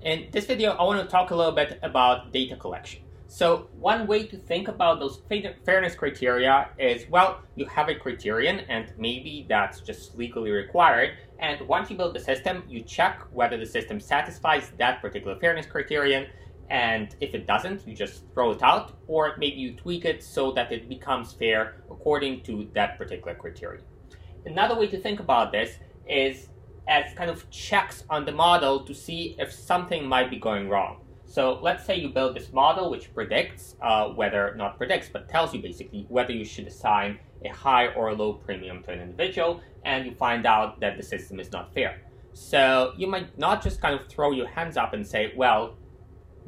In this video, I want to talk a little bit about data collection. So one way to think about those fairness criteria is, well, you have a criterion and maybe that's just legally required. And once you build the system, you check whether the system satisfies that particular fairness criterion. And if it doesn't, you just throw it out, or maybe you tweak it so that it becomes fair according to that particular criterion. Another way to think about this is as kind of checks on the model to see if something might be going wrong. So let's say you build this model which predicts, not predicts, but tells you basically whether you should assign a high or a low premium to an individual, and you find out that the system is not fair. So you might not just kind of throw your hands up and say, well,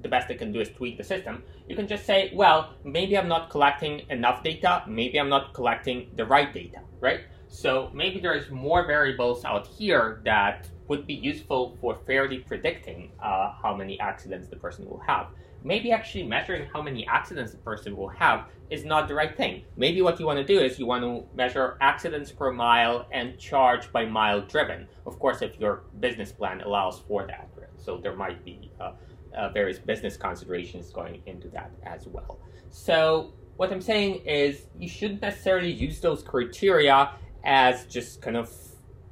the best I can do is tweak the system. You can just say, well, maybe I'm not collecting enough data, maybe I'm not collecting the right data, right? So maybe there's more variables out here that would be useful for fairly predicting how many accidents the person will have. Maybe actually measuring how many accidents the person will have is not the right thing. Maybe what you want to do is you want to measure accidents per mile and charge by mile driven. Of course, if your business plan allows for that, right? So there might be various business considerations going into that as well. So what I'm saying is you shouldn't necessarily use those criteria as just kind of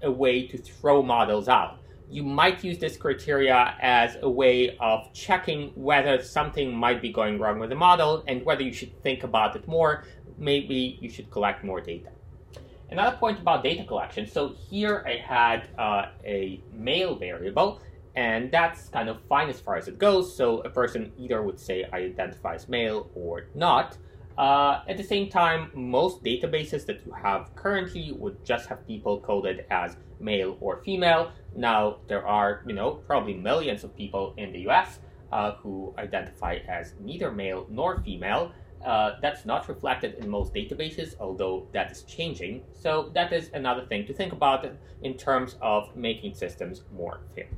a way to throw models out. You might use this criteria as a way of checking whether something might be going wrong with the model and whether you should think about it more. Maybe you should collect more data. Another point about data collection. So here I had a male variable, and that's kind of fine as far as it goes. So a person either would say I identify as male or not. At the same time, most databases that you have currently would just have people coded as male or female. Now, there are, probably millions of people in the US who identify as neither male nor female. That's not reflected in most databases, although that is changing. So that is another thing to think about in terms of making systems more fair.